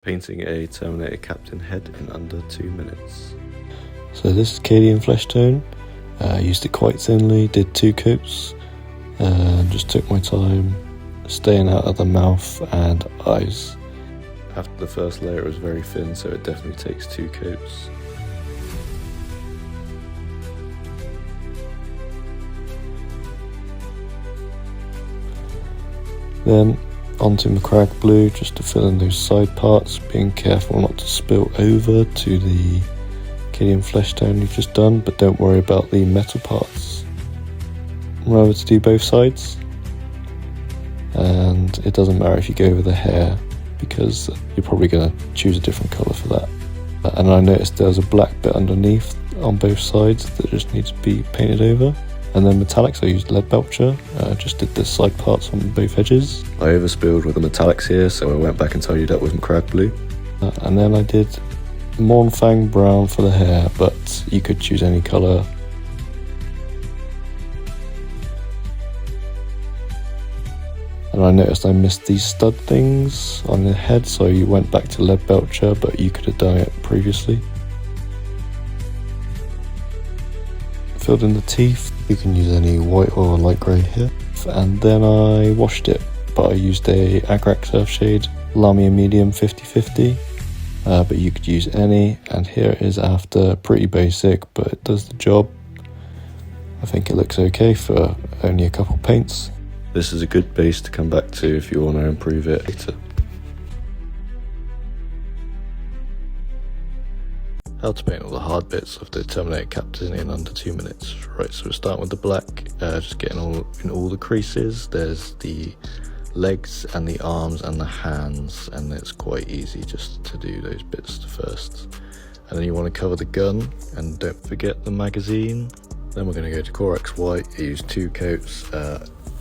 Painting a Terminator captain head in under 2 minutes. So this is Cadian flesh tone. Used it quite thinly, did 2 coats, and just took my time staying out of the mouth and eyes. After the first layer it was very thin, so it definitely takes 2 coats. Then onto Macragge blue just to fill in those side parts, being careful not to spill over to the Cadian flesh tone you've just done, but don't worry about the metal parts. Remember to do both sides, and it doesn't matter if you go over the hair because you're probably going to choose a different colour for that. And I noticed there's a black bit underneath on both sides that just needs to be painted over. And then metallics, I used lead belcher, just did the side parts on both edges. I overspilled with the metallics here, so I went back and tidied up with Macragge blue. And then I did Mornfang brown for the hair, but you could choose any colour. And I noticed I missed these stud things on the head, so you went back to lead belcher, but you could have done it previously. Filled in the teeth. You can use any white or light grey here. And then I washed it, but I used a Agrax Surf Shade Lamia Medium 50/50, but you could use any. And here it is after, pretty basic, but it does the job. I think it looks okay for only a couple paints. This is a good base to come back to if you want to improve it later. How to paint all the hard bits of the Terminator captain in under 2 minutes. Right, so we're starting with the black, just getting in all the creases. There's the legs and the arms and the hands, and it's quite easy just to do those bits first. And then you want to cover the gun, and don't forget the magazine. Then we're going to go to Corax White. I use 2 coats.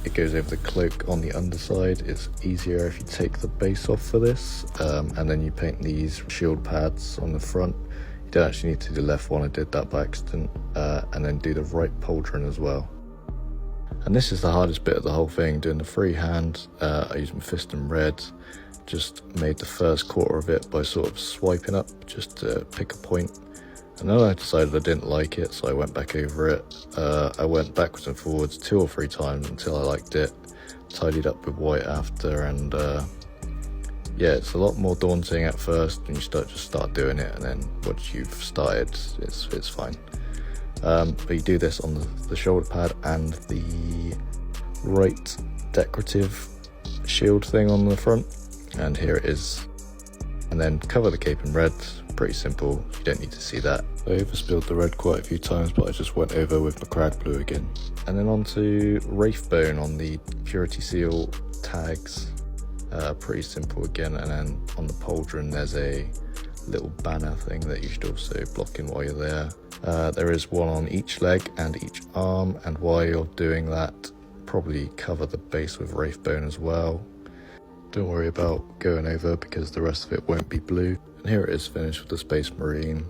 It goes over the cloak on the underside. It's easier if you take the base off for this, and then you paint these shield pads on the front. You don't actually need to do the left one, I did that by accident, and then do the right pauldron as well. And this is the hardest bit of the whole thing, doing the freehand. I used Mephiston red, just made the first quarter of it by sort of swiping up just to pick a point. And then I decided I didn't like it, so I went back over it. I went backwards and forwards 2 or 3 times until I liked it, tidied up with white after, and yeah, it's a lot more daunting at first when you start doing it, and then once you've started, it's fine. But you do this on the shoulder pad and the right decorative shield thing on the front, and here it is. And then cover the cape in red, pretty simple, you don't need to see that. I overspilled the red quite a few times, but I just went over with Macragge blue again. And then onto Wraithbone on the Purity Seal tags. Pretty simple again, and then on the pauldron there's a little banner thing that you should also block in while you're there. There is one on each leg and each arm, and while you're doing that, probably cover the base with Wraithbone as well. Don't worry about going over because the rest of it won't be blue. And here it is finished with the Space Marine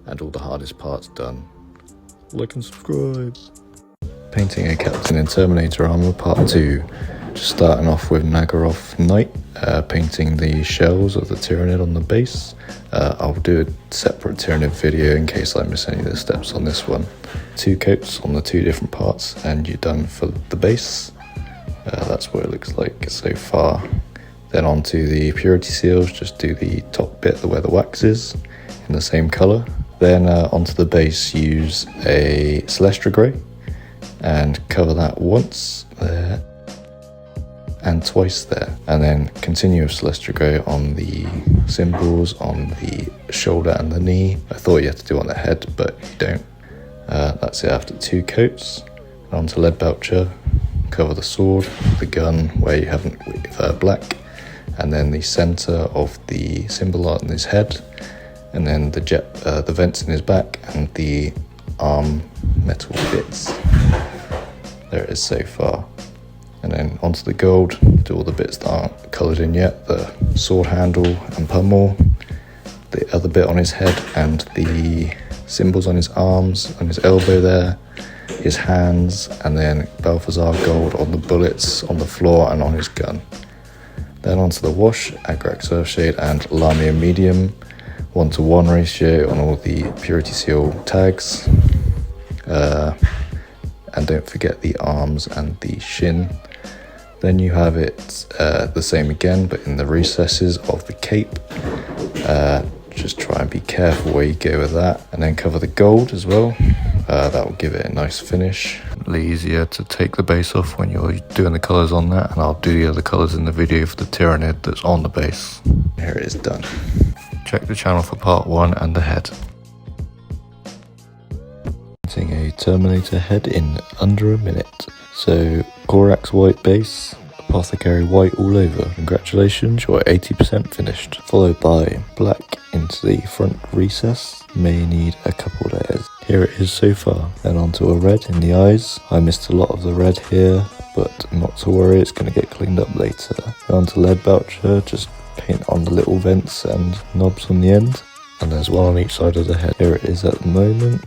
and all the hardest parts done. Like and subscribe. Painting a captain in Terminator armor part 2. Just starting off with Nagaroth Knight, painting the shells of the Tyranid on the base. I'll do a separate Tyranid video in case I miss any of the steps on this one. 2 coats on the 2 different parts and you're done for the base. That's what it looks like so far. Then onto the Purity Seals, just do the top bit where the wax is in the same colour. Then onto the base, use a Celestra Grey and cover that once there and twice there, and then continue with Celestra Grey on the symbols, on the shoulder and the knee. I thought you had to do it on the head, but you don't. That's it after 2 coats. And onto lead belcher, cover the sword, the gun where you haven't with black, and then the centre of the symbol art in his head, and then the vents in his back and the arm metal bits. There it is so far. And then onto the gold, do all the bits that aren't coloured in yet, the sword handle and pummel, the other bit on his head and the symbols on his arms, on his elbow there, his hands, and then Balthazar gold on the bullets, on the floor and on his gun. Then onto the wash, Agrax Earthshade and Lamia Medium, 1:1 ratio on all the Purity Seal tags. And don't forget the arms and the shin. Then you have it the same again, but in the recesses of the cape. Just try and be careful where you go with that, and then cover the gold as well. That will give it a nice finish. Really easier to take the base off when you're doing the colours on that, and I'll do the other colours in the video for the Tyranid that's on the base. Here it is done. Check the channel for part 1 and the head. Painting a Terminator head in under a minute. So Corax white base, Apothecary white all over. Congratulations, you're 80% finished. Followed by black into the front recess. May need a couple layers. Here it is so far. Then onto a red in the eyes. I missed a lot of the red here, but not to worry, it's going to get cleaned up later. Then onto lead voucher, just paint on the little vents and knobs on the end. And there's one on each side of the head. Here it is at the moment,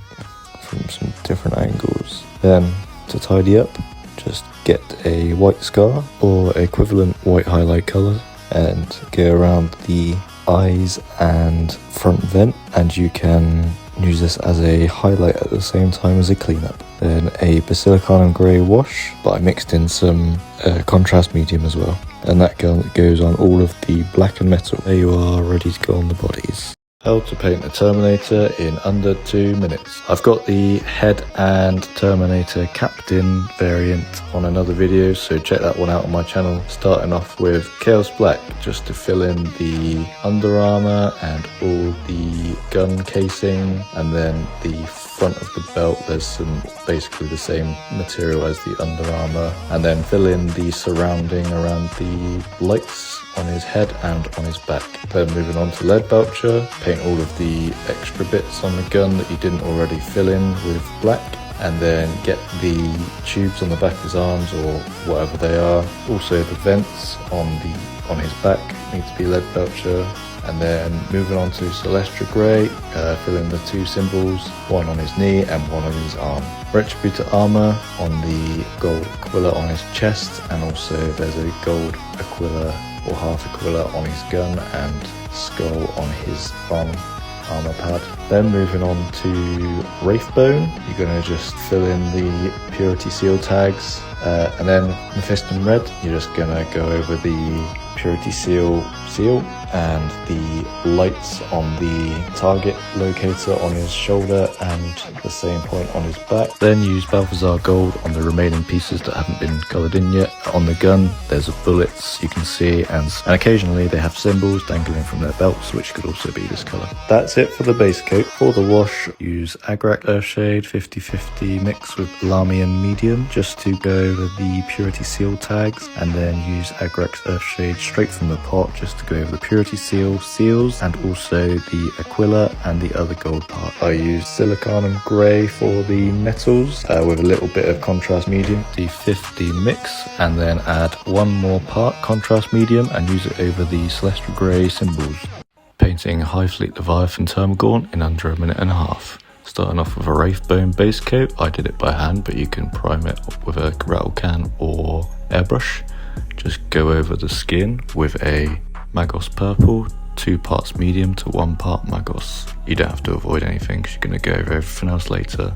from some different angles. Then to tidy up, just get a white scar or equivalent white highlight colour and go around the eyes and front vent, and you can use this as a highlight at the same time as a cleanup. Then a basilicanum grey wash, but I mixed in some contrast medium as well, and that goes on all of the black and metal. There you are, ready to go on the bodies. How to paint a Terminator in under 2 minutes. I've got the head and Terminator Captain variant on another video, so check that one out on my channel. Starting off with Chaos Black, just to fill in the under armour and all the gun casing, and then the front of the belt there's some basically the same material as the under armour, and then fill in the surrounding around the lights on his head and on his back. Then moving on to lead voucher, paint all of the extra bits on the gun that you didn't already fill in with black, and then get the tubes on the back of his arms or whatever they are. Also the vents on his back need to be lead voucher. And then moving on to Celestra Grey, fill in the 2 symbols, one on his knee and one on his arm. Retributor armour on the gold Aquila on his chest, and also there's a gold Aquila or half Aquila on his gun and skull on his armour pad. Then moving on to Wraithbone, you're going to just fill in the Purity Seal tags, and then Mephiston Red, you're just going to go over the Purity Seal and the lights on the target locator on his shoulder and the same point on his back. Then use Balthazar Gold on the remaining pieces that haven't been coloured in yet. On the gun there's bullets you can see, and occasionally they have symbols dangling from their belts, which could also be this colour. That's it for the base coat. For the wash, use Agrax Earthshade 50/50 mixed with Lamian Medium just to go over the Purity Seal tags, and then use Agrax Earthshade straight from the pot just to go over the Purity Seal seals and also the Aquila and the other gold part. I used Silicanum Grey for the metals with a little bit of contrast medium, the 50 mix, and then add one more part contrast medium and use it over the Celestial Grey symbols. Painting Hive Fleet Leviathan Termagaunt in under a minute and a half. Starting off with a Wraithbone base coat. I did it by hand, but you can prime it with a rattle can or airbrush. Just go over the skin with a Magos Purple, 2 parts medium to 1 part Magos. You don't have to avoid anything because you're going to go over everything else later.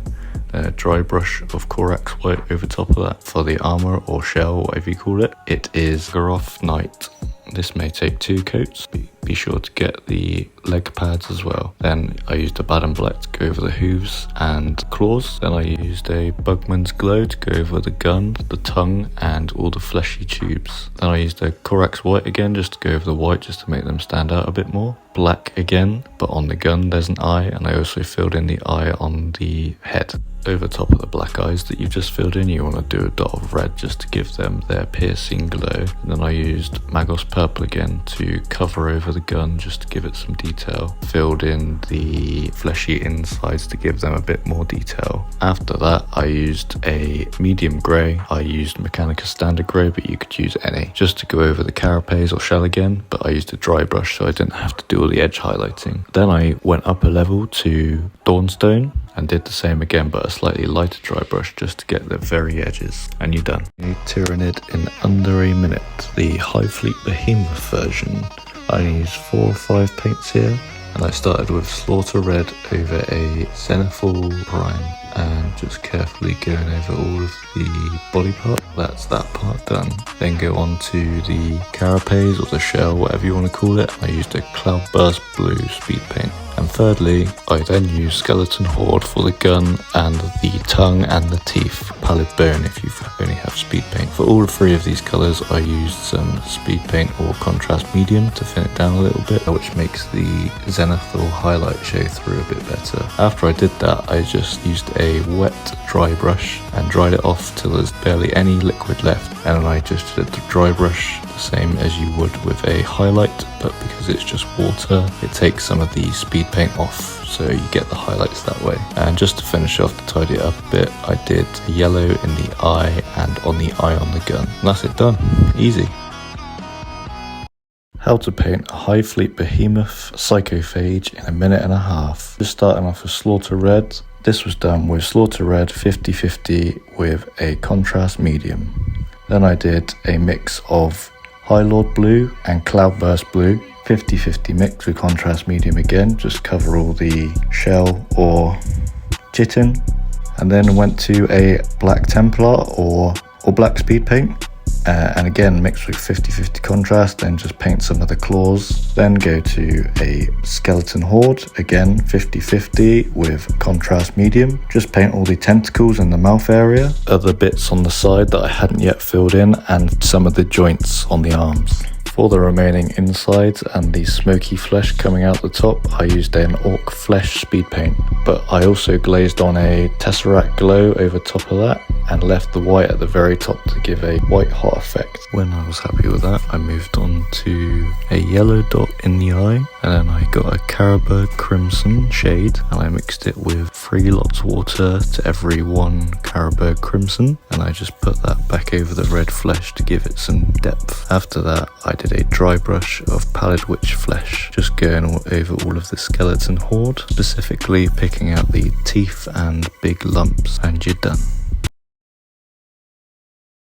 Then a dry brush of Corax White over top of that for the armour or shell, whatever you call it. It is Garoth Knight. This may take 2 coats. Be sure to get the leg pads as well. Then I used a Baden Black to go over the hooves and claws. Then I used a Bugman's Glow to go over the gun, the tongue and all the fleshy tubes. Then I used a Corax White again just to go over the white, just to make them stand out a bit more. Black again, but on the gun there's an eye, and I also filled in the eye on the head. Over top of the black eyes that you've just filled in, you want to do a dot of red just to give them their piercing glow. And then I used Magos Purple again to cover over the gun just to give it some detail. Filled in the fleshy insides to give them a bit more detail. After that I used a medium grey. I used Mechanica Standard Grey, but you could use any, just to go over the carapace or shell again, but I used a dry brush so I didn't have to do all all the edge highlighting. Then I went up a level to Dawnstone and did the same again, but a slightly lighter dry brush just to get the very edges, and you're done. A Tyranid in under a minute, the Hive Fleet Behemoth version. I only used 4 or 5 paints here, and I started with Slaughter Red over a Zenithal Prime, and just carefully going over all of the body part. That's that part done. Then go on to the carapace or the shell, whatever you want to call it. I used a Cloudburst Blue speed paint. And thirdly, I then used Skeleton Horde for the gun and the tongue and the teeth, pallid bone if you only have speed paint. For all 3 of these colours I used some speed paint or contrast medium to thin it down a little bit, which makes the Zenithal highlight show through a bit better. After I did that, I just used a wet dry brush and dried it off till there's barely any liquid left, and then I just did the dry brush the same as you would with a highlight, but because it's just water, it takes some of the speed paint off, so you get the highlights that way. And just to finish off, to tidy it up a bit, I did yellow in the eye and on the eye on the gun. And that's it done. Easy. How to paint a Hive Fleet Behemoth psychophage in a minute and a half. Just starting off with Slaughter Red. This was done with Slaughter Red 50-50 with a contrast medium. Then I did a mix of High Lord Blue and Cloudburst Blue, 50-50 mix with contrast medium again, just cover all the shell or chitin. And then went to a Black Templar or black speed paint, and again mixed with 50-50 contrast, then just paint some of the claws. Then go to a Skeleton Horde, again 50-50 with contrast medium, just paint all the tentacles and the mouth area, other bits on the side that I hadn't yet filled in, and some of the joints on the arms. For the remaining insides and the smoky flesh coming out the top, I used an Orc Flesh speed paint, but I also glazed on a Tesseract Glow over top of that and left the white at the very top to give a white hot effect. When I was happy with that, I moved on to a yellow dot in the eye, and then I got a Caribou Crimson shade and I mixed it with 3 lots of water to every 1 Caribou Crimson, and I just put that back over the red flesh to give it some depth. After that, I did a dry brush of Pallid Witch Flesh, just going over all of the Skeleton Horde, specifically picking out the teeth and big lumps, and you're done.